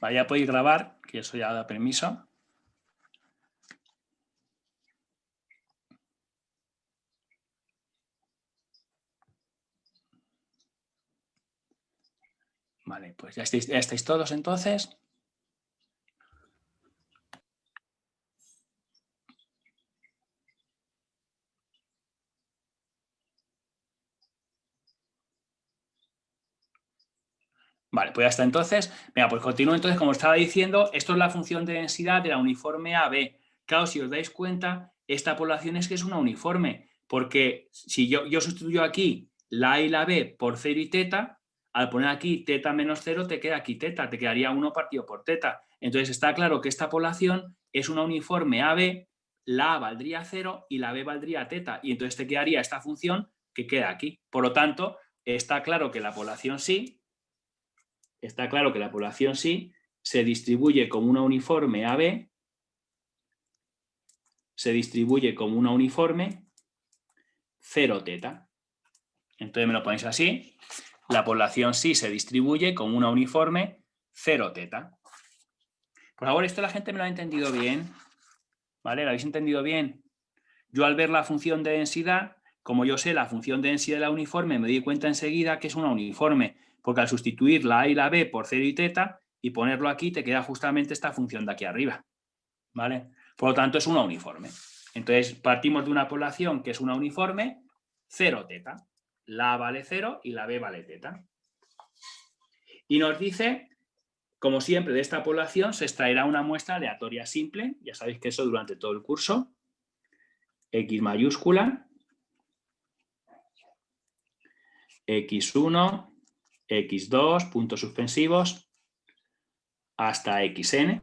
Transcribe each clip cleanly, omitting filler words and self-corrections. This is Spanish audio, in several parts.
Vale, ya podéis grabar, que eso ya da permiso. Vale, pues ya estáis todos entonces. Vale, pues ya está entonces. Venga, pues continúo entonces, como estaba diciendo, esto es la función de densidad de la uniforme AB. Claro, si os dais cuenta, esta población es que es una uniforme, porque si yo sustituyo aquí la A y la B por 0 y teta, al poner aquí teta menos 0 te queda aquí teta, te quedaría 1 partido por teta. Entonces está claro que esta población es una uniforme AB, la A valdría 0 y la B valdría teta, y entonces te quedaría esta función que queda aquí. Por lo tanto, está claro que la población sí se distribuye como una uniforme AB, se distribuye como una uniforme 0 teta. Entonces me lo ponéis así. La población sí se distribuye como una uniforme 0 teta. Por favor, esto la gente me lo ha entendido bien. ¿Vale? ¿Lo habéis entendido bien? Yo al ver la función de densidad, como yo sé la función de densidad de la uniforme, me doy cuenta enseguida que es una uniforme, porque al sustituir la A y la B por 0 y teta y ponerlo aquí, te queda justamente esta función de aquí arriba. ¿Vale? Por lo tanto, es una uniforme. Entonces, partimos de una población que es una uniforme, 0 teta. La A vale 0 y la B vale teta. Y nos dice, como siempre, de esta población se extraerá una muestra aleatoria simple. Ya sabéis que eso durante todo el curso. X mayúscula, X1, X2, puntos suspensivos, hasta Xn.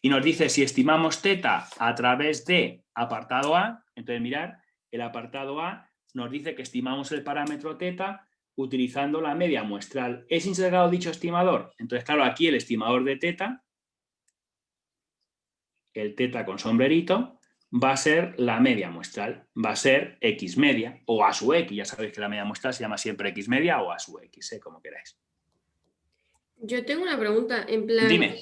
Y nos dice si estimamos teta a través de apartado A, entonces mirad, el apartado A nos dice que estimamos el parámetro teta utilizando la media muestral. ¿Es integrado dicho estimador? Entonces, claro, aquí el estimador de teta, el teta con sombrerito, va a ser la media muestral, va a ser X media o A sub X. Ya sabéis que la media muestral se llama siempre X media o A sub X, como queráis. Yo tengo una pregunta, en plan, Dime.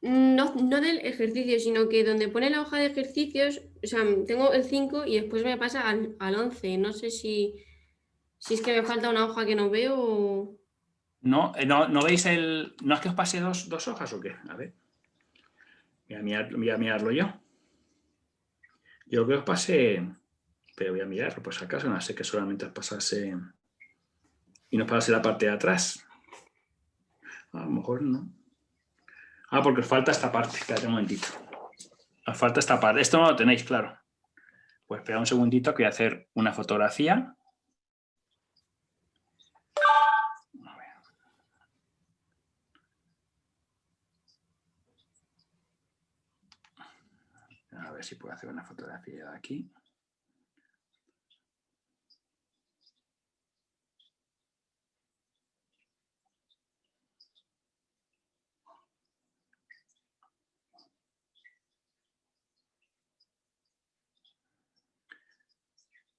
no del ejercicio, sino que donde pone la hoja de ejercicios, o sea, tengo el 5 y después me pasa al 11. No sé si es que me falta una hoja que no veo o... ¿No, no veis el...? ¿No es que os pase dos hojas o qué? A ver. Voy a mirarlo yo. Yo creo que os pasé... Pero voy a mirarlo, por si acaso. No sé que solamente os pasase... Y nos pasase la parte de atrás. A lo mejor no. Ah, porque os falta esta parte. Espérate un momentito. Os falta esta parte. Esto no lo tenéis, claro. Pues espera un segundito que voy a hacer una fotografía. A ver si puedo hacer una fotografía de aquí.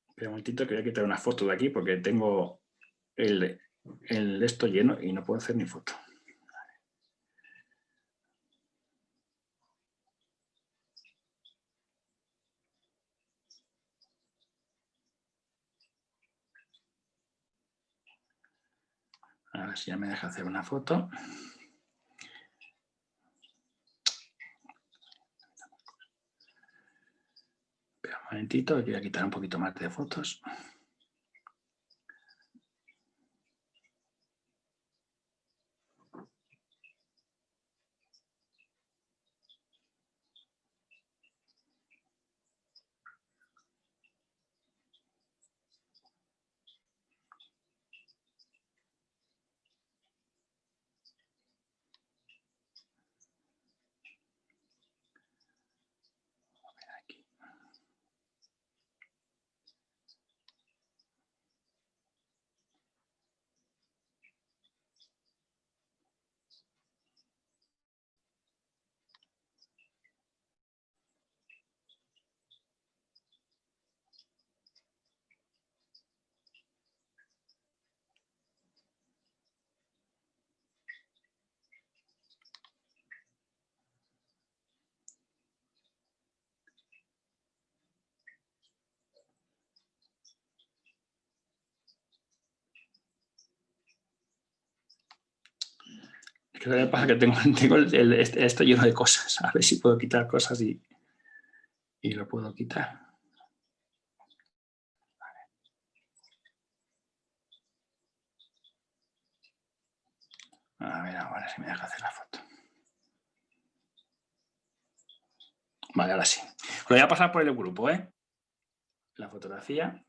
Espera un momentito que voy a quitar una foto de aquí porque tengo el esto lleno y no puedo hacer ni foto. A ver si ya me deja hacer una foto. Espera un momentito, que voy a quitar un poquito más de fotos. Aquí. Es que lo que pasa es que tengo esto lleno de cosas. A ver si puedo quitar cosas y lo puedo quitar. A ver ahora si me deja hacer la foto. Vale, ahora sí. Lo voy a pasar por el grupo, ¿eh? La fotografía.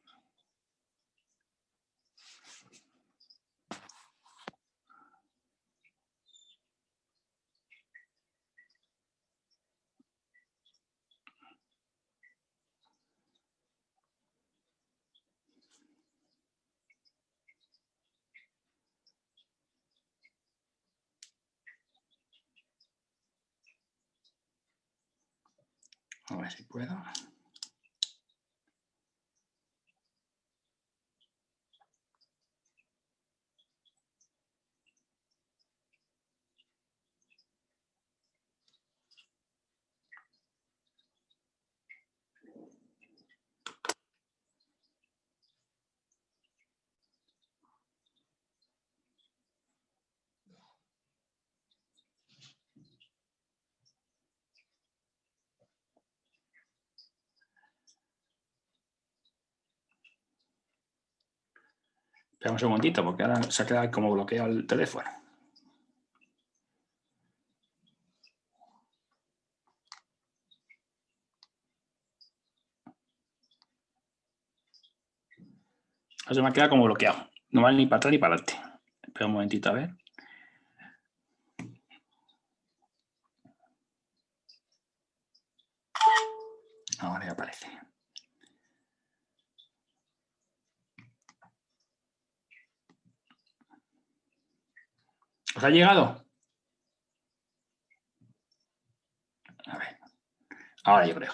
A ver si puedo. Espera un segundito porque ahora se ha quedado como bloqueado el teléfono. Ahora se me ha quedado como bloqueado. No vale ni para atrás ni para adelante. Espera un momentito a ver. Ahora ya aparece. ¿Os ha llegado? A ver. Ahora yo creo.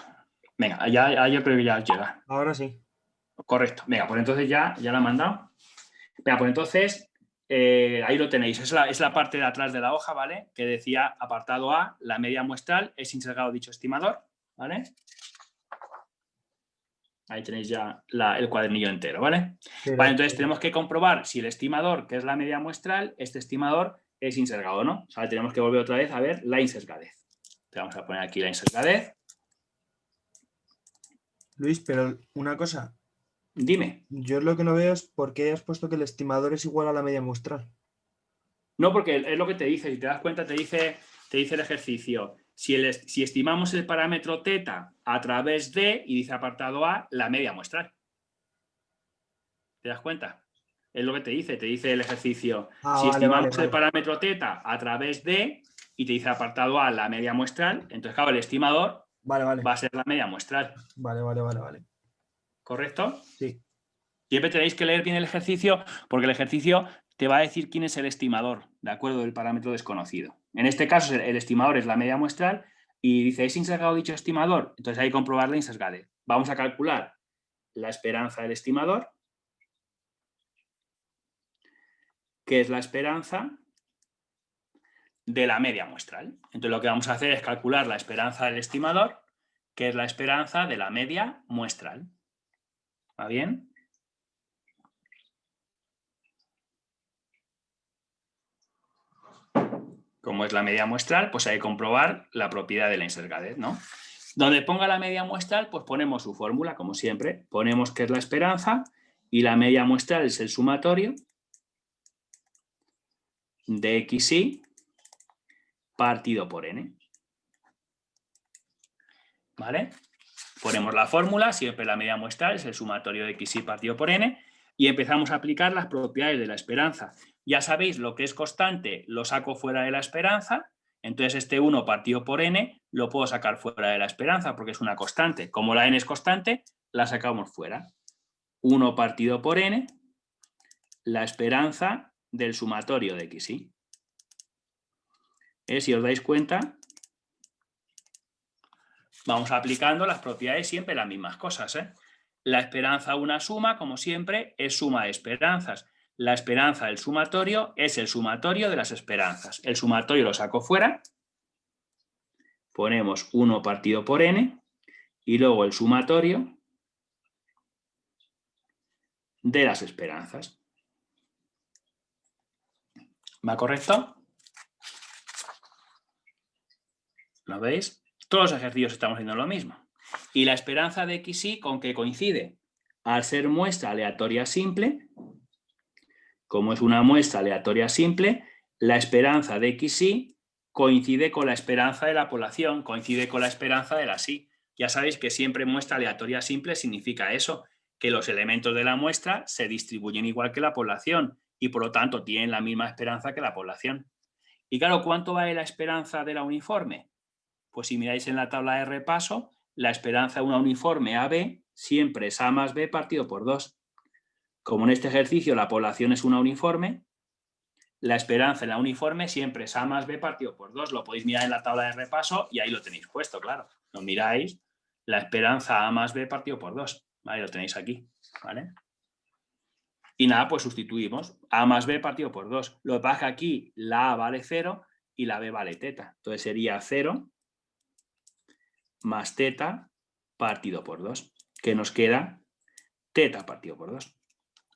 Venga, ya yo creo que ya os llega. Ahora sí. Correcto. Venga, pues entonces ya la he mandado. Venga, pues entonces ahí lo tenéis. Es la parte de atrás de la hoja, ¿vale? Que decía apartado A, la media muestral es insertado dicho estimador, ¿vale? Ahí tenéis ya el cuadernillo entero, ¿vale? Pero, Vale, entonces tenemos que comprobar si el estimador, que es la media muestral, este estimador es insergado o no. O sea, tenemos que volver otra vez a ver la insergadez. Te vamos a poner aquí la insergadez. Luis, pero una cosa. Dime. Yo lo que no veo es por qué has puesto que el estimador es igual a la media muestral. No, porque es lo que te dice. Si te das cuenta, te dice el ejercicio. Si estimamos el parámetro θ a través de, y dice apartado A, la media muestral. ¿Te das cuenta? Es lo que te dice el ejercicio. Si estimamos el parámetro θ a través de, y te dice apartado A, la media muestral, entonces, claro, el estimador va a ser la media muestral. Vale. ¿Correcto? Sí. Siempre tenéis que leer bien el ejercicio, porque el ejercicio te va a decir quién es el estimador, ¿de acuerdo? Del parámetro desconocido. En este caso, el estimador es la media muestral y dice, ¿es insergado dicho estimador? Entonces hay que comprobar la insergadez. Vamos a calcular la esperanza del estimador, que es la esperanza de la media muestral. Entonces lo que vamos a hacer es calcular la esperanza del estimador, que es la esperanza de la media muestral. ¿Va bien? Como es la media muestral, pues hay que comprobar la propiedad de la insergadez, ¿no? Donde ponga la media muestral, pues ponemos su fórmula, como siempre. Ponemos que es la esperanza y la media muestral es el sumatorio de xy partido por n. ¿Vale? Ponemos la fórmula, siempre la media muestral es el sumatorio de xy partido por n, y empezamos a aplicar las propiedades de la esperanza. Ya sabéis, lo que es constante lo saco fuera de la esperanza, entonces este 1 partido por n lo puedo sacar fuera de la esperanza porque es una constante. Como la n es constante, la sacamos fuera. 1 partido por n, la esperanza del sumatorio de xy. Si os dais cuenta, vamos aplicando las propiedades siempre las mismas cosas, ¿eh? La esperanza una suma, como siempre, es suma de esperanzas. La esperanza del sumatorio es el sumatorio de las esperanzas. El sumatorio lo saco fuera. Ponemos 1 partido por n y luego el sumatorio de las esperanzas. ¿Va correcto? ¿Lo veis? Todos los ejercicios estamos haciendo lo mismo. Y la esperanza de xy, ¿con qué coincide? Al ser muestra aleatoria simple, como es una muestra aleatoria simple, la esperanza de xy coincide con la esperanza de la población, coincide con la esperanza de la sí. Ya sabéis que siempre muestra aleatoria simple significa eso, que los elementos de la muestra se distribuyen igual que la población y por lo tanto tienen la misma esperanza que la población. Y claro, ¿cuánto vale la esperanza de la uniforme? Pues si miráis en la tabla de repaso, la esperanza de una uniforme AB siempre es A más B partido por 2. Como en este ejercicio la población es una uniforme, la esperanza en la uniforme siempre es A más B partido por 2. Lo podéis mirar en la tabla de repaso y ahí lo tenéis puesto, claro. Lo miráis, la esperanza A más B partido por 2. Ahí lo tenéis aquí, ¿vale? Y nada, pues sustituimos. A más B partido por 2. Lo que pasa es que aquí la A vale 0 y la B vale teta. Entonces sería 0 más teta partido por 2, que nos queda teta partido por 2.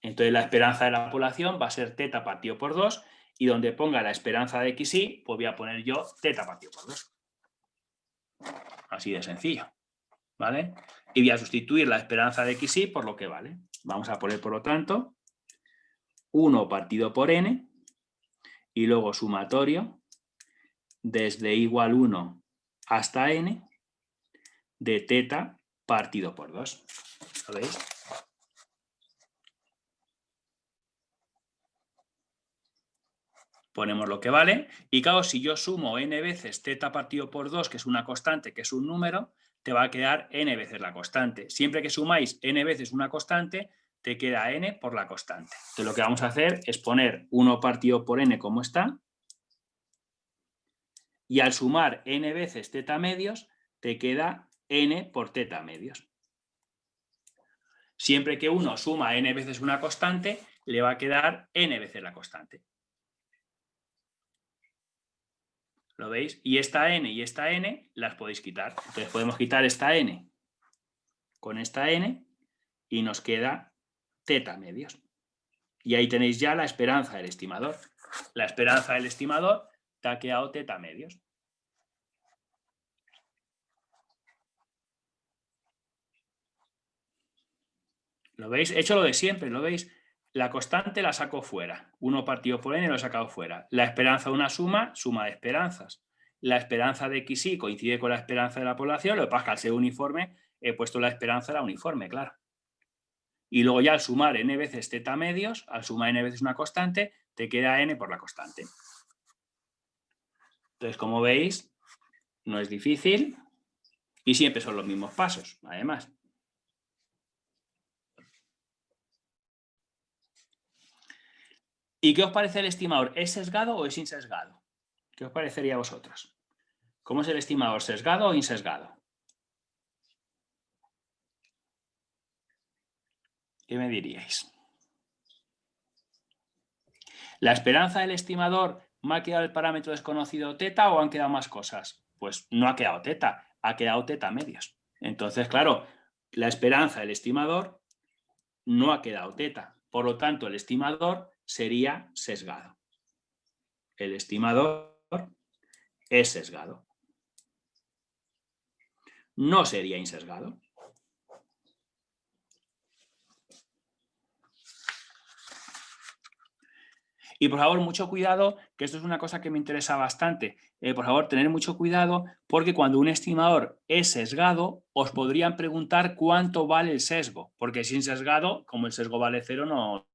Entonces la esperanza de la población va a ser teta partido por 2 y donde ponga la esperanza de xy, pues voy a poner yo teta partido por 2. Así de sencillo, ¿vale? Y voy a sustituir la esperanza de xy por lo que vale. Vamos a poner, por lo tanto, 1 partido por n y luego sumatorio desde igual 1 hasta n de teta partido por 2. ¿Lo veis? Ponemos lo que vale y claro, si yo sumo n veces teta partido por 2, que es una constante, que es un número, te va a quedar n veces la constante. Siempre que sumáis n veces una constante, te queda n por la constante. Entonces lo que vamos a hacer es poner 1 partido por n como está y al sumar n veces teta medios, te queda n por teta medios. Siempre que uno suma n veces una constante, le va a quedar n veces la constante. ¿Lo veis? Y esta n y esta n las podéis quitar. Entonces podemos quitar esta n con esta n y nos queda teta medios. Y ahí tenéis ya la esperanza del estimador. La esperanza del estimador te ha quedado teta medios. ¿Lo veis? He hecho lo de siempre, ¿lo veis? La constante la saco fuera. 1 partido por n lo he sacado fuera. La esperanza de una suma, suma de esperanzas. La esperanza de xy coincide con la esperanza de la población, lo que pasa es que al ser uniforme he puesto la esperanza de la uniforme, claro. Y luego ya al sumar n veces teta medios, al sumar n veces una constante, te queda n por la constante. Entonces, como veis, no es difícil y siempre son los mismos pasos, además. ¿Y qué os parece el estimador? ¿Es sesgado o es insesgado? ¿Qué os parecería a vosotros? ¿Cómo es el estimador? ¿Sesgado o insesgado? ¿Qué me diríais? ¿La esperanza del estimador me ha quedado el parámetro desconocido teta o han quedado más cosas? Pues no ha quedado teta, ha quedado teta medios. Entonces, claro, la esperanza del estimador no ha quedado teta. Por lo tanto, el estimador sería sesgado. El estimador es sesgado. No sería insesgado. Y por favor, mucho cuidado, que esto es una cosa que me interesa bastante. Por favor, tener mucho cuidado porque cuando un estimador es sesgado, os podrían preguntar cuánto vale el sesgo. Porque sin sesgado, como el sesgo vale 0, no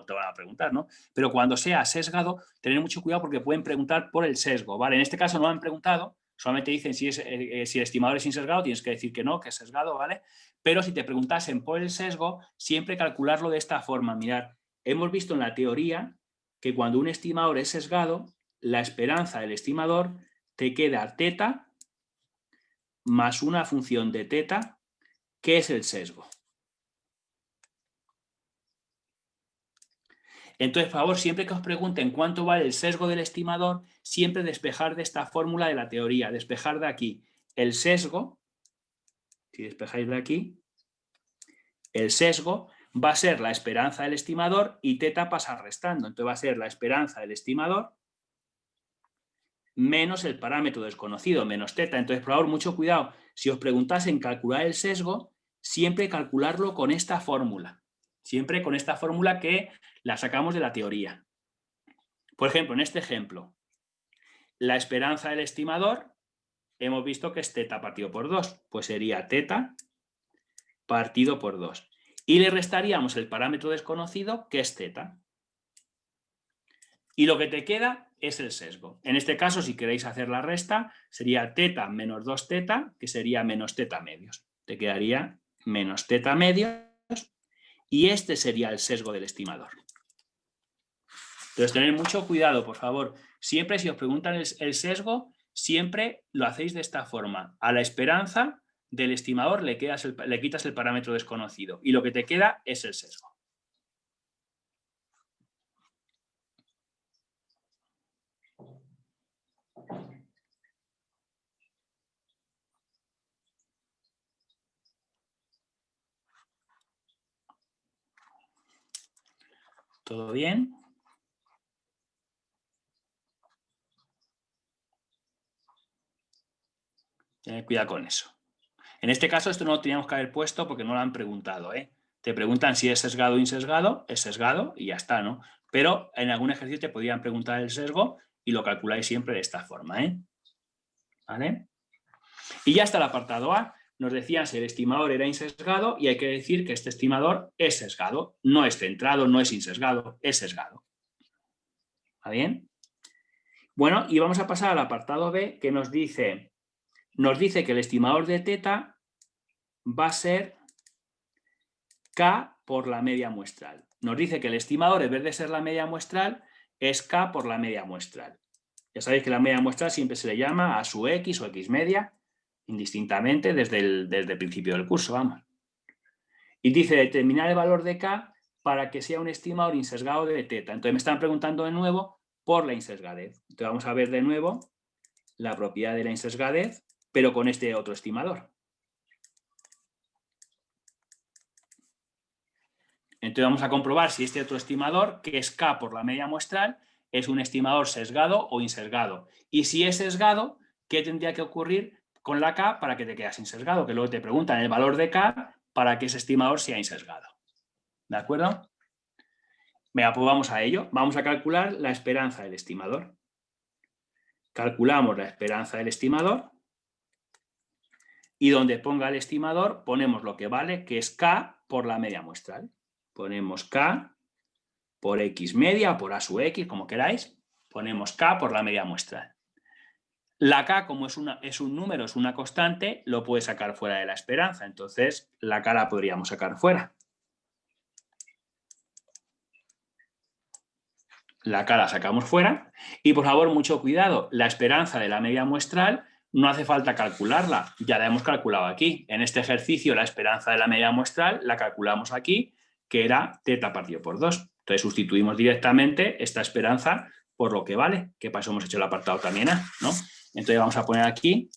te van a preguntar, ¿no? Pero cuando sea sesgado, tener mucho cuidado porque pueden preguntar por el sesgo, ¿vale? En este caso no han preguntado, solamente dicen si el estimador es insesgado, tienes que decir que no, que es sesgado, ¿vale? Pero si te preguntasen por el sesgo, siempre calcularlo de esta forma. Mirad, hemos visto en la teoría que cuando un estimador es sesgado, la esperanza del estimador te queda teta más una función de teta, que es el sesgo. Entonces, por favor, siempre que os pregunten cuánto vale el sesgo del estimador, siempre despejar de esta fórmula de la teoría, despejar de aquí el sesgo, si despejáis de aquí, el sesgo va a ser la esperanza del estimador y teta pasa restando. Entonces va a ser la esperanza del estimador menos el parámetro desconocido, menos teta. Entonces, por favor, mucho cuidado. Si os preguntasen calcular el sesgo, siempre calcularlo con esta fórmula. Siempre con esta fórmula que la sacamos de la teoría. Por ejemplo, en este ejemplo, la esperanza del estimador, hemos visto que es teta partido por 2. Pues sería teta partido por 2. Y le restaríamos el parámetro desconocido, que es teta. Y lo que te queda es el sesgo. En este caso, si queréis hacer la resta, sería teta menos 2 teta, que sería menos teta medios. Te quedaría menos teta medios y este sería el sesgo del estimador. Entonces, tened mucho cuidado, por favor. Siempre si os preguntan el sesgo, siempre lo hacéis de esta forma. A la esperanza del estimador le quitas el parámetro desconocido y lo que te queda es el sesgo. ¿Todo bien? Tened cuidado con eso. En este caso esto no lo teníamos que haber puesto porque no lo han preguntado, ¿eh? Te preguntan si es sesgado o insesgado, es sesgado y ya está, ¿no? Pero en algún ejercicio te podrían preguntar el sesgo y lo calculáis siempre de esta forma, ¿eh? ¿Vale? Y ya está el apartado A. Nos decían si el estimador era insesgado y hay que decir que este estimador es sesgado. No es centrado, no es insesgado, es sesgado. ¿Está bien? Bueno, y vamos a pasar al apartado B que nos dice que el estimador de teta va a ser K por la media muestral. Nos dice que el estimador, en vez de ser la media muestral, es K por la media muestral. Ya sabéis que la media muestral siempre se le llama A sub X o X media, indistintamente desde el principio del curso, vamos. Y dice determinar el valor de K para que sea un estimador insesgado de teta. Entonces me están preguntando de nuevo por la insesgadez. Entonces vamos a ver de nuevo la propiedad de la insesgadez, pero con este otro estimador. Entonces vamos a comprobar si este otro estimador, que es K por la media muestral, es un estimador sesgado o insesgado. Y si es sesgado, ¿qué tendría que ocurrir con la K para que te quedas insesgado? Que luego te preguntan el valor de K para que ese estimador sea insesgado. ¿De acuerdo? Venga, pues vamos a ello. Vamos a calcular la esperanza del estimador. Calculamos la esperanza del estimador y donde ponga el estimador ponemos lo que vale, que es K por la media muestral. Ponemos K por X media o por A sub X, como queráis. Ponemos K por la media muestral. La K, como es un número, es una constante, lo puede sacar fuera de la esperanza. Entonces, la K la podríamos sacar fuera. La K la sacamos fuera. Y, por favor, mucho cuidado. La esperanza de la media muestral no hace falta calcularla. Ya la hemos calculado aquí. En este ejercicio, la esperanza de la media muestral la calculamos aquí, que era teta partido por 2. Entonces, sustituimos directamente esta esperanza por lo que vale, que para eso hemos hecho el apartado también A, ¿no? Entonces vamos a poner aquí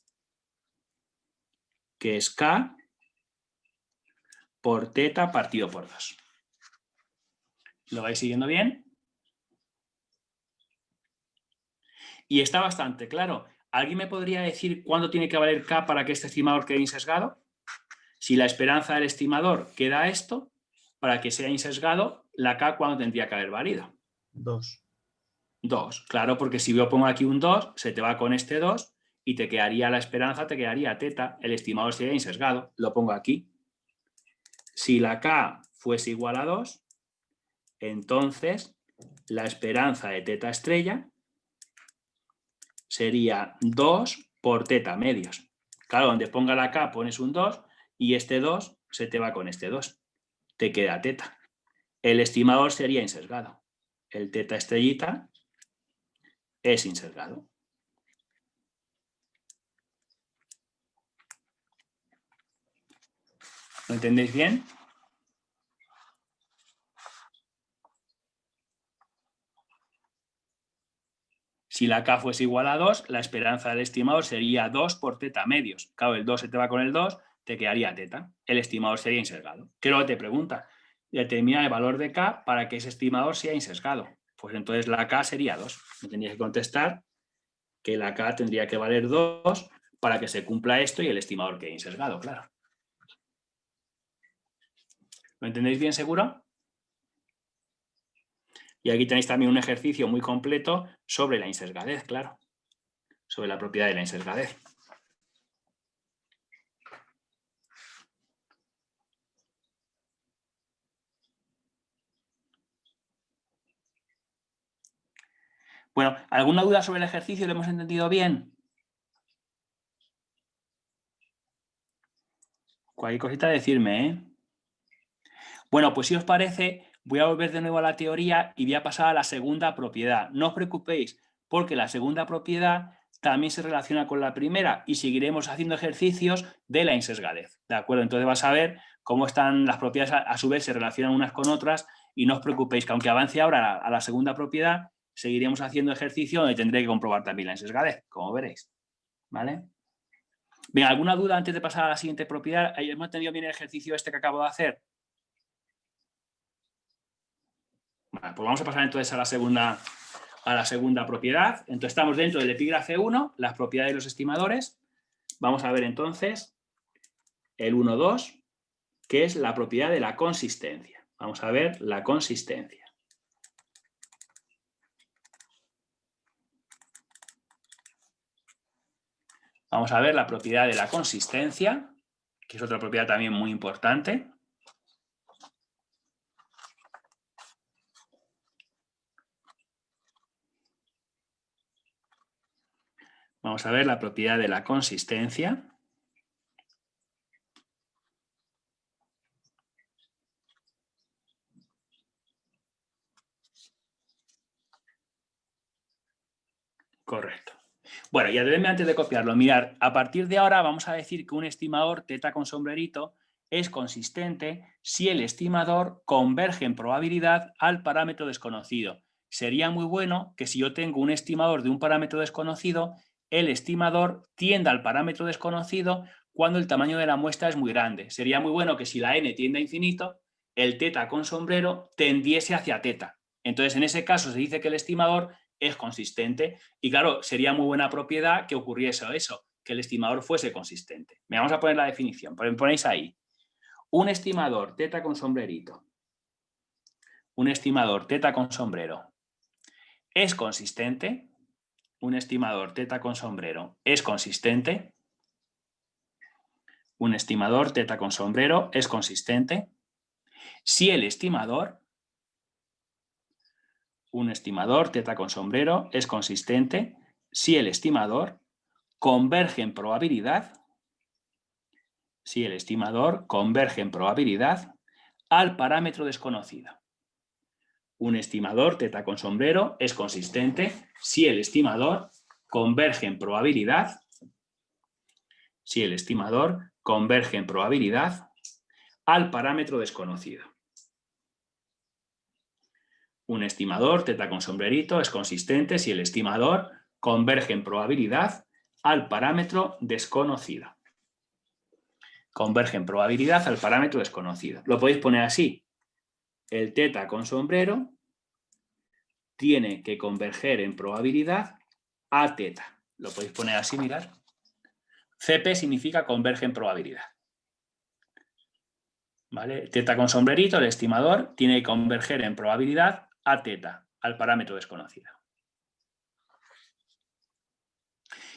que es K por teta partido por 2. ¿Lo vais siguiendo bien? Y está bastante claro. ¿Alguien me podría decir cuándo tiene que valer K para que este estimador quede insesgado? Si la esperanza del estimador queda esto, para que sea insesgado, la K ¿cuándo tendría que haber valido? 2. 2, claro, porque si yo pongo aquí un 2, se te va con este 2 y te quedaría la esperanza, te quedaría teta, el estimador sería insesgado. Lo pongo aquí. Si la K fuese igual a 2, entonces la esperanza de teta estrella sería 2 por teta medios. Claro, donde ponga la K pones un 2 y este 2 se te va con este 2. Te queda teta. El estimador sería insesgado. El teta estrellita es insesgado. ¿Lo entendéis bien? Si la K fuese igual a 2, la esperanza del estimador sería 2 por teta medios. Claro, el 2 se te va con el 2, te quedaría teta. El estimador sería insesgado. ¿Qué es lo que te pregunta? Determina el valor de K para que ese estimador sea insesgado. Pues entonces la K sería 2. Me tenías que contestar que la K tendría que valer 2 para que se cumpla esto y el estimador quede insesgado, claro. ¿Lo entendéis bien seguro? Y aquí tenéis también un ejercicio muy completo sobre la insesgadez, claro. Sobre la propiedad de la insesgadez. Bueno, ¿alguna duda sobre el ejercicio? ¿Lo hemos entendido bien? Cualquier cosita decirme, ¿eh? Bueno, pues si os parece, voy a volver de nuevo a la teoría y voy a pasar a la segunda propiedad. No os preocupéis, porque la segunda propiedad también se relaciona con la primera y seguiremos haciendo ejercicios de la insesgadez, ¿de acuerdo? Entonces vas a ver cómo están las propiedades, a su vez se relacionan unas con otras y no os preocupéis que aunque avance ahora a la segunda propiedad, seguiremos haciendo ejercicio donde tendré que comprobar también la insesgadez, como veréis, ¿vale? Bien, ¿alguna duda antes de pasar a la siguiente propiedad? ¿Hemos entendido bien el ejercicio este que acabo de hacer? Vale, pues vamos a pasar entonces a la segunda propiedad. Entonces estamos dentro del epígrafe 1, las propiedades de los estimadores. Vamos a ver entonces el 1.2, que es la propiedad de la consistencia. Vamos a ver la consistencia. Vamos a ver la propiedad de la consistencia, que es otra propiedad también muy importante. Vamos a ver la propiedad de la consistencia. Correcto. Bueno, y atendedme antes de copiarlo. Mirad, a partir de ahora vamos a decir que un estimador teta con sombrerito es consistente si el estimador converge en probabilidad al parámetro desconocido. Sería muy bueno que si yo tengo un estimador de un parámetro desconocido, el estimador tienda al parámetro desconocido cuando el tamaño de la muestra es muy grande. Sería muy bueno que si la n tiende a infinito, el teta con sombrero tendiese hacia teta. Entonces, en ese caso se dice que el estimador es consistente y claro, sería muy buena propiedad que ocurriese eso, que el estimador fuese consistente. Me vamos a poner la definición, ponéis ahí. Un estimador teta con sombrerito, un estimador teta con sombrero es consistente, un estimador teta con sombrero es consistente, un estimador teta con sombrero es consistente si el estimador, un estimador teta con sombrero es consistente si el estimador converge en probabilidad, si el estimador converge en probabilidad al parámetro desconocido. Un estimador teta con sombrero es consistente si el estimador converge en probabilidad, si el estimador converge en probabilidad al parámetro desconocido. Un estimador teta con sombrerito es consistente si el estimador converge en probabilidad al parámetro desconocido. Converge en probabilidad al parámetro desconocido. Lo podéis poner así. El teta con sombrero tiene que converger en probabilidad a teta. Lo podéis poner así, mirad. CP significa converge en probabilidad. ¿Vale? Teta con sombrerito, el estimador, tiene que converger en probabilidad a teta, al parámetro desconocido.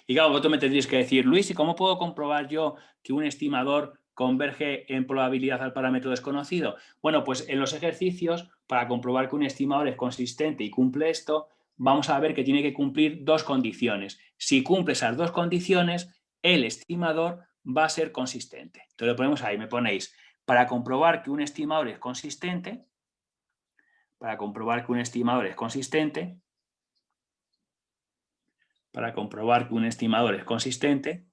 Y claro, vosotros me tendréis que decir, Luis, ¿y cómo puedo comprobar yo que un estimador converge en probabilidad al parámetro desconocido? Bueno, pues en los ejercicios, para comprobar que un estimador es consistente y cumple esto, vamos a ver que tiene que cumplir dos condiciones. Si cumple esas dos condiciones, el estimador va a ser consistente. Entonces lo ponemos ahí, me ponéis, para comprobar que un estimador es consistente, para comprobar que un estimador es consistente, para comprobar que un estimador es consistente,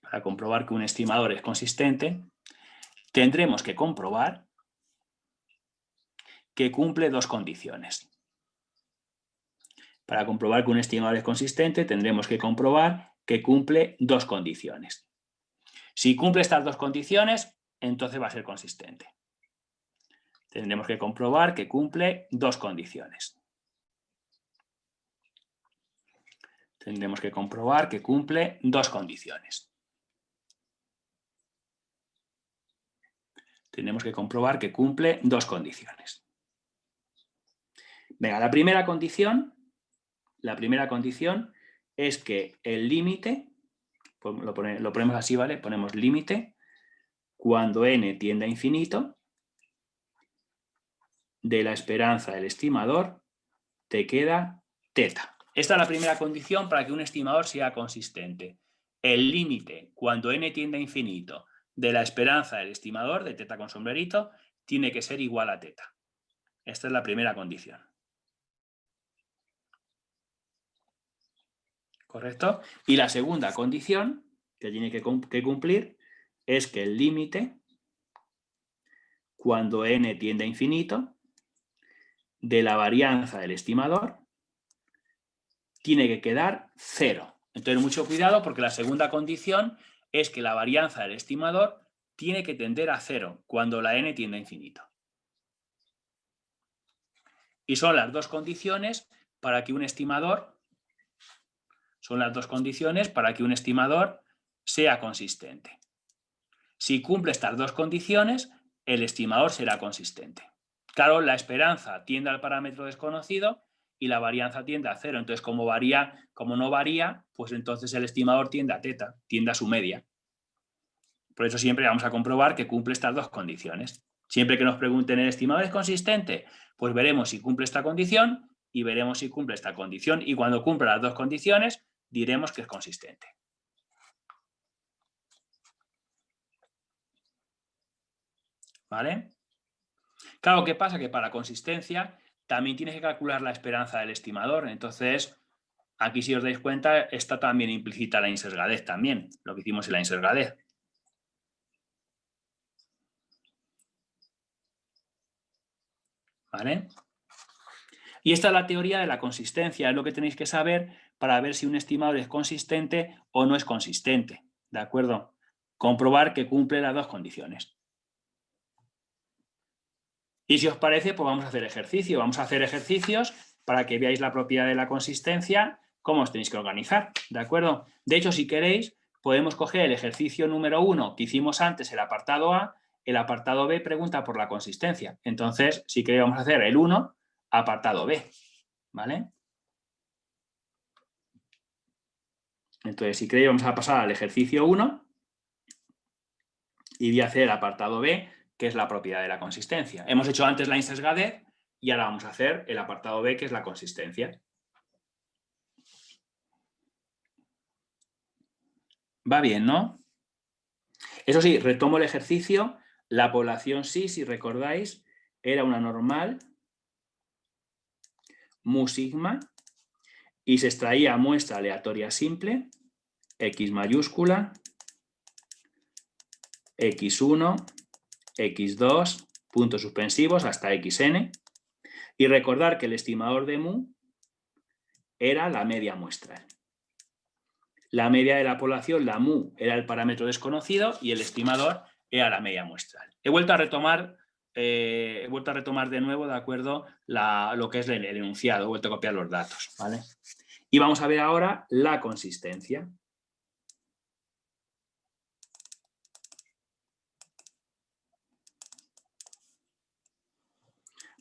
para comprobar que un estimador es consistente, tendremos que comprobar que cumple dos condiciones. Para comprobar que un estimador es consistente, tendremos que comprobar que cumple dos condiciones. Si cumple estas dos condiciones, entonces va a ser consistente. Tendremos que comprobar que cumple dos condiciones. Tendremos que comprobar que cumple dos condiciones. Tenemos que comprobar que cumple dos condiciones. Venga, la primera condición es que el límite, pues lo ponemos así, ¿vale? Ponemos límite cuando n tiende a infinito de la esperanza del estimador te queda teta. Esta es la primera condición para que un estimador sea consistente. El límite cuando n tiende a infinito de la esperanza del estimador, de teta con sombrerito, tiene que ser igual a teta. Esta es la primera condición. ¿Correcto? Y la segunda condición que tiene que cumplir es que el límite, cuando n tiende a infinito, de la varianza del estimador, tiene que quedar 0. Entonces, mucho cuidado porque la segunda condición es que la varianza del estimador tiene que tender a 0 cuando la n tiende a infinito. Y son las dos condiciones para que un estimador sea consistente. Si cumple estas dos condiciones, el estimador será consistente. Claro, la esperanza tiende al parámetro desconocido y la varianza tiende a 0. Entonces, como no varía, pues entonces el estimador tiende a teta, tiende a su media. Por eso siempre vamos a comprobar que cumple estas dos condiciones. Siempre que nos pregunten, ¿el estimador es consistente? Pues veremos si cumple esta condición y veremos si cumple esta condición. Y cuando cumpla las dos condiciones, diremos que es consistente. ¿Vale? Claro, ¿qué pasa? Que para consistencia también tienes que calcular la esperanza del estimador. Entonces, aquí si os dais cuenta, está también implícita la insesgadez también, lo que hicimos en la insesgadez. ¿Vale? Y esta es la teoría de la consistencia, es lo que tenéis que saber para ver si un estimador es consistente o no es consistente. ¿De acuerdo? Comprobar que cumple las dos condiciones. Y si os parece, pues vamos a hacer ejercicio. Vamos a hacer ejercicios para que veáis la propiedad de la consistencia, cómo os tenéis que organizar. ¿De acuerdo? De hecho, si queréis, podemos coger el ejercicio número 1 que hicimos antes, el apartado A. El apartado B pregunta por la consistencia. Entonces, si queréis, vamos a hacer el 1, apartado B. ¿Vale? Entonces, si queréis, vamos a pasar al ejercicio 1 y voy a hacer el apartado B, que es la propiedad de la consistencia. Hemos hecho antes la insesgadez y ahora vamos a hacer el apartado B, que es la consistencia. Va bien, ¿no? Eso sí, retomo el ejercicio. La población sí, si recordáis, era una normal mu sigma y se extraía muestra aleatoria simple, X mayúscula, X1, X2, puntos suspensivos hasta Xn. Y recordar que el estimador de mu era la media muestral. La media de la población, la mu, era el parámetro desconocido y el estimador era la media muestral. He vuelto a retomar de nuevo, ¿de acuerdo?, lo que es el enunciado, he vuelto a copiar los datos, ¿vale? Y vamos a ver ahora la consistencia.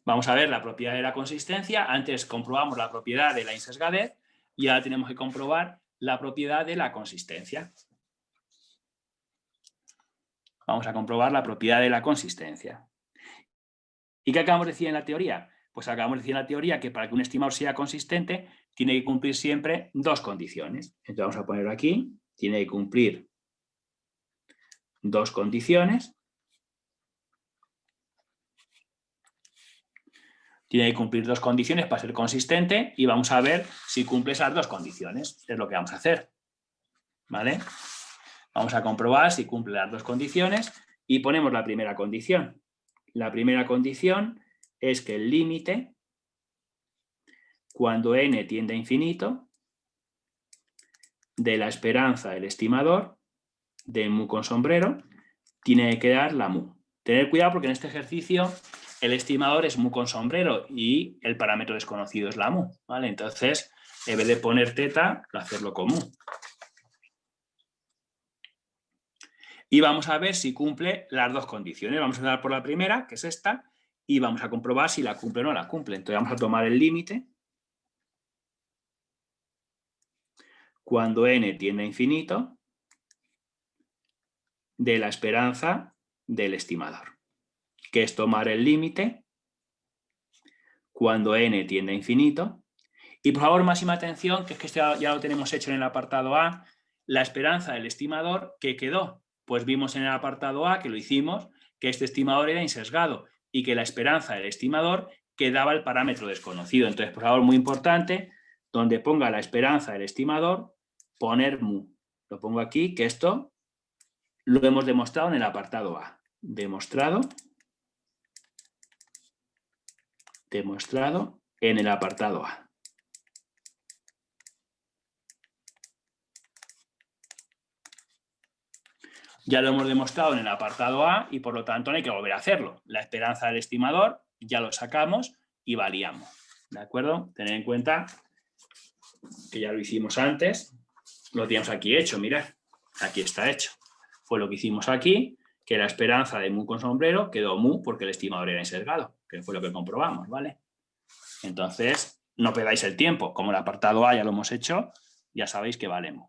Vamos a ver la propiedad de la consistencia. Antes comprobamos la propiedad de la insesgadez y ahora tenemos que comprobar la propiedad de la consistencia. Vamos a comprobar la propiedad de la consistencia. ¿Y qué acabamos de decir en la teoría? Pues acabamos de decir en la teoría que para que un estimador sea consistente tiene que cumplir siempre dos condiciones. Entonces vamos a ponerlo aquí. Tiene que cumplir dos condiciones. Tiene que cumplir dos condiciones para ser consistente y vamos a ver si cumple esas dos condiciones. Es lo que vamos a hacer. ¿Vale? Vamos a comprobar si cumple las dos condiciones y ponemos la primera condición. La primera condición es que el límite, cuando n tiende a infinito, de la esperanza del estimador, de mu con sombrero, tiene que quedar la mu. Tener cuidado porque en este ejercicio el estimador es mu con sombrero y el parámetro desconocido es la mu, ¿vale? Entonces, en vez de poner teta, hacerlo con mu. Y vamos a ver si cumple las dos condiciones. Vamos a dar por la primera, que es esta, y vamos a comprobar si la cumple o no la cumple. Entonces vamos a tomar el límite cuando n tiende a infinito de la esperanza del estimador, que es tomar el límite cuando n tiende a infinito. Y por favor, máxima atención, que es que esto ya lo tenemos hecho en el apartado A, la esperanza del estimador, ¿qué quedó? Pues vimos en el apartado A, que lo hicimos, que este estimador era insesgado y que la esperanza del estimador quedaba el parámetro desconocido. Entonces, por favor, muy importante, donde ponga la esperanza del estimador, poner mu. Lo pongo aquí, que esto lo hemos demostrado en el apartado A. Demostrado en el apartado A. Ya lo hemos demostrado en el apartado A y por lo tanto no hay que volver a hacerlo. La esperanza del estimador ya lo sacamos y variamos. ¿De acuerdo? Tened en cuenta que ya lo hicimos antes. Lo teníamos aquí hecho, mirad. Aquí está hecho. Fue lo que hicimos aquí, que la esperanza de mu con sombrero quedó mu porque el estimador era insesgado, que fue lo que comprobamos, ¿vale? Entonces, no perdáis el tiempo. Como el apartado A ya lo hemos hecho, ya sabéis que vale mu.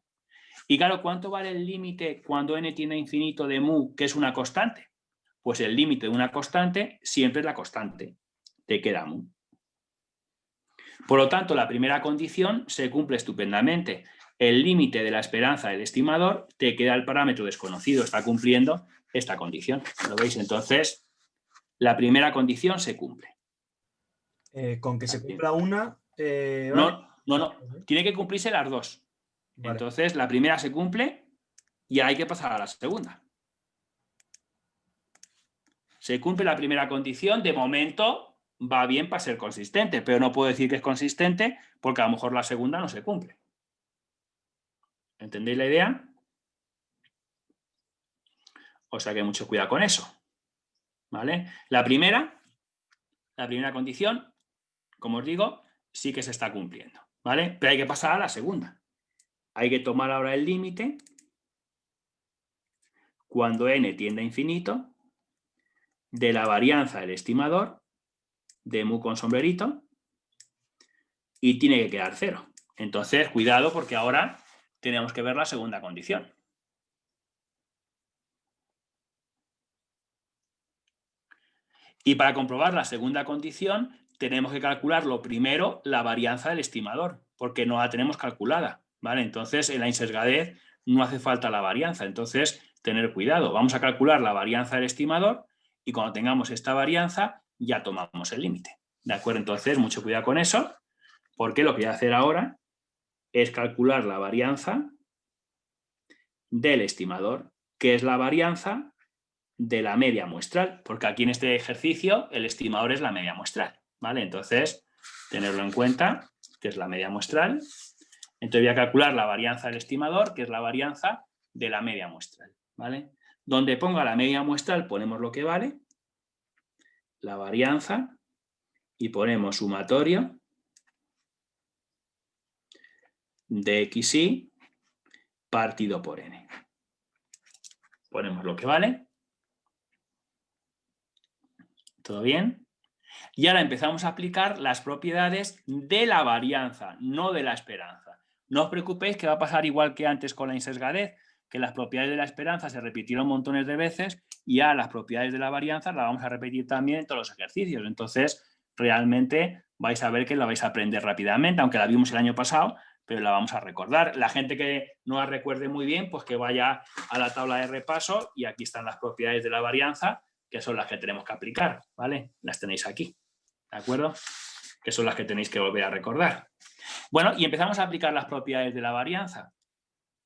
Y claro, ¿cuánto vale el límite cuando n tiende a infinito de mu, que es una constante? Pues el límite de una constante siempre es la constante. Te queda mu. Por lo tanto, la primera condición se cumple estupendamente. El límite de la esperanza del estimador te queda el parámetro desconocido. Está cumpliendo esta condición. ¿Lo veis? Entonces, la primera condición se cumple. Con que se cumpla una... No. Tiene que cumplirse las dos. Vale. Entonces, la primera se cumple y hay que pasar a la segunda. Se cumple la primera condición, de momento va bien para ser consistente, pero no puedo decir que es consistente porque a lo mejor la segunda no se cumple. ¿Entendéis la idea? O sea que mucho cuidado con eso. ¿Vale? La primera condición, como os digo, sí que se está cumpliendo. ¿Vale? Pero hay que pasar a la segunda. Hay que tomar ahora el límite cuando n tiende a infinito de la varianza del estimador de mu con sombrerito y tiene que quedar 0. Entonces, cuidado porque ahora tenemos que ver la segunda condición. Y para comprobar la segunda condición tenemos que calcular lo primero la varianza del estimador, porque no la tenemos calculada, ¿vale? Entonces, en la insesgadez no hace falta la varianza, entonces tener cuidado. Vamos a calcular la varianza del estimador y cuando tengamos esta varianza ya tomamos el límite, ¿de acuerdo? Entonces, mucho cuidado con eso, porque lo que voy a hacer ahora es calcular la varianza del estimador, que es la varianza de la media muestral, porque aquí en este ejercicio el estimador es la media muestral, ¿vale? Entonces, tenerlo en cuenta, que es la media muestral. Entonces voy a calcular la varianza del estimador, que es la varianza de la media muestral, ¿vale? Donde ponga la media muestral ponemos lo que vale, la varianza, y ponemos sumatorio de xy partido por n. Ponemos lo que vale. ¿Todo bien? Y ahora empezamos a aplicar las propiedades de la varianza, no de la esperanza. No os preocupéis que va a pasar igual que antes con la insesgadez, que las propiedades de la esperanza se repitieron montones de veces y a las propiedades de la varianza las vamos a repetir también en todos los ejercicios. Entonces, realmente vais a ver que la vais a aprender rápidamente, aunque la vimos el año pasado, pero la vamos a recordar. La gente que no la recuerde muy bien, pues que vaya a la tabla de repaso y aquí están las propiedades de la varianza, que son las que tenemos que aplicar, ¿vale? Las tenéis aquí, ¿de acuerdo? Que son las que tenéis que volver a recordar. Bueno, y empezamos a aplicar las propiedades de la varianza.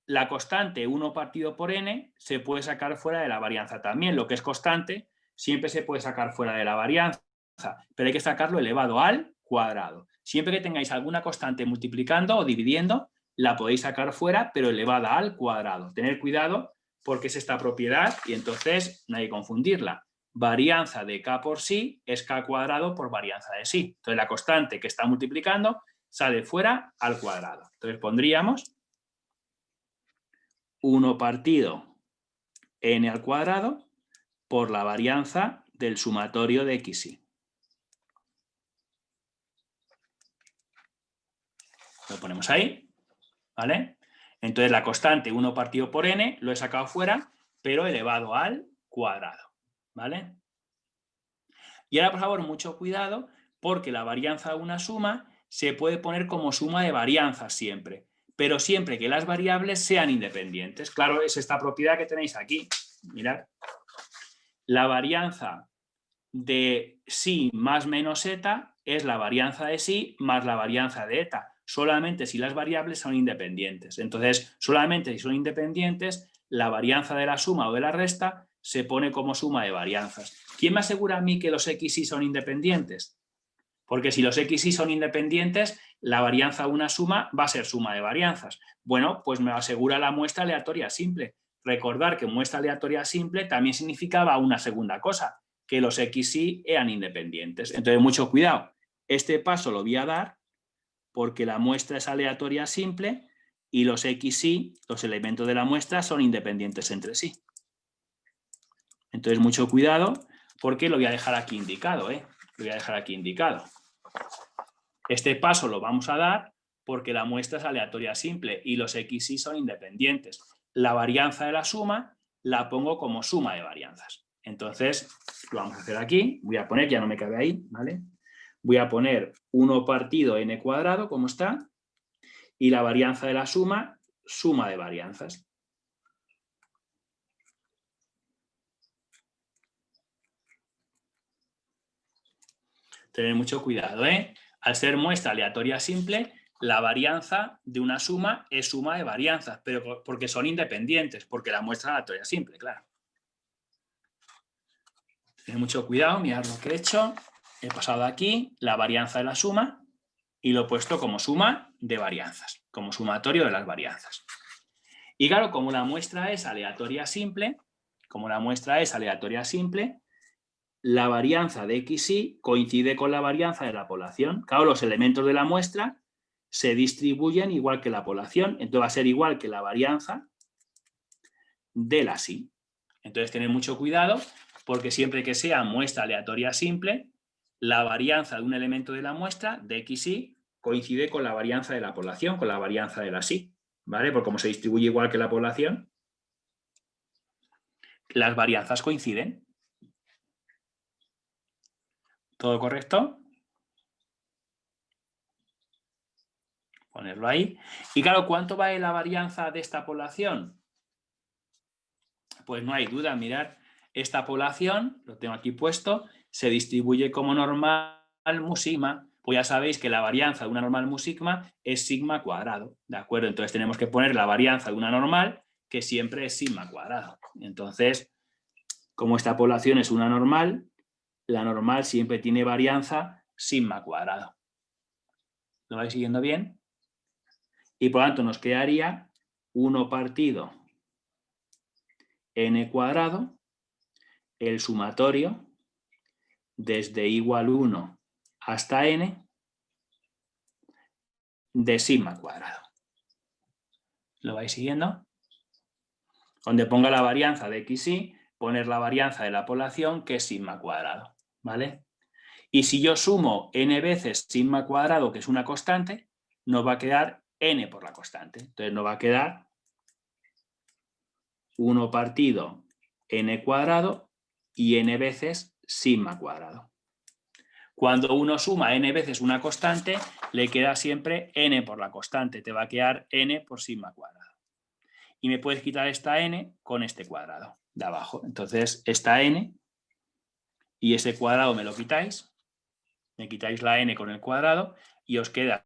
La constante 1 partido por n se puede sacar fuera de la varianza también. Lo que es constante siempre se puede sacar fuera de la varianza, pero hay que sacarlo elevado al cuadrado. Siempre que tengáis alguna constante multiplicando o dividiendo, la podéis sacar fuera, pero elevada al cuadrado. Tener cuidado porque es esta propiedad y entonces no hay que confundirla. Varianza de k por sí es k cuadrado por varianza de sí. Entonces la constante que está multiplicando sale fuera al cuadrado. Entonces pondríamos 1 partido n al cuadrado por la varianza del sumatorio de xy. Lo ponemos ahí, ¿vale? Entonces la constante 1 partido por n lo he sacado fuera, pero elevado al cuadrado, ¿vale? Y ahora, por favor, mucho cuidado, porque la varianza de una suma se puede poner como suma de varianzas siempre, pero siempre que las variables sean independientes. Claro, es esta propiedad que tenéis aquí. Mirad. La varianza de psi más menos eta es la varianza de psi más la varianza de eta, solamente si las variables son independientes. Entonces, solamente si son independientes, la varianza de la suma o de la resta se pone como suma de varianzas. ¿Quién me asegura a mí que los xy son independientes? Porque si los xy son independientes, la varianza de una suma va a ser suma de varianzas. Bueno, pues me asegura la muestra aleatoria simple. Recordar que muestra aleatoria simple también significaba una segunda cosa, que los xy eran independientes. Entonces, mucho cuidado. Este paso lo voy a dar porque la muestra es aleatoria simple y los xy, los elementos de la muestra, son independientes entre sí. Entonces, mucho cuidado porque lo voy a dejar aquí indicado, Lo voy a dejar aquí indicado. Este paso lo vamos a dar porque la muestra es aleatoria simple y los xy son independientes. La varianza de la suma la pongo como suma de varianzas. Entonces, lo vamos a hacer aquí. Voy a poner, ya no me cabe ahí, ¿vale? Voy a poner 1 partido n cuadrado, como está, y la varianza de la suma, suma de varianzas. Tener mucho cuidado, Al ser muestra aleatoria simple, la varianza de una suma es suma de varianzas, pero porque son independientes, porque la muestra es aleatoria simple, claro. Tener mucho cuidado, mirad lo que he hecho. He pasado aquí la varianza de la suma y lo he puesto como suma de varianzas, como sumatorio de las varianzas. Y claro, como la muestra es aleatoria simple, la varianza de xy coincide con la varianza de la población. Claro, los elementos de la muestra se distribuyen igual que la población, entonces va a ser igual que la varianza de la psi. Entonces, tener mucho cuidado, porque siempre que sea muestra aleatoria simple, la varianza de un elemento de la muestra, de xy, coincide con la varianza de la población, con la varianza de la psi, ¿vale? Porque como se distribuye igual que la población, las varianzas coinciden. ¿Todo correcto? Ponerlo ahí. Y claro, ¿cuánto vale la varianza de esta población? Pues no hay duda, mirad, esta población, lo tengo aquí puesto, se distribuye como normal mu sigma. Pues ya sabéis que la varianza de una normal mu sigma es sigma cuadrado, ¿de acuerdo? Entonces tenemos que poner la varianza de una normal, que siempre es sigma cuadrado. Entonces, como esta población es una normal, la normal siempre tiene varianza sigma cuadrado. ¿Lo vais siguiendo bien? Y por lo tanto nos quedaría 1 partido n cuadrado, el sumatorio desde igual 1 hasta n de sigma cuadrado. ¿Lo vais siguiendo? Donde ponga la varianza de xy, poner la varianza de la población, que es sigma cuadrado, ¿vale? Y si yo sumo n veces sigma cuadrado, que es una constante, nos va a quedar n por la constante. Entonces nos va a quedar 1 partido n cuadrado y n veces sigma cuadrado. Cuando uno suma n veces una constante, le queda siempre n por la constante. Te va a quedar n por sigma cuadrado. Y me puedes quitar esta n con este cuadrado de abajo. Entonces, esta n y ese cuadrado me lo quitáis. Me quitáis la n con el cuadrado y os queda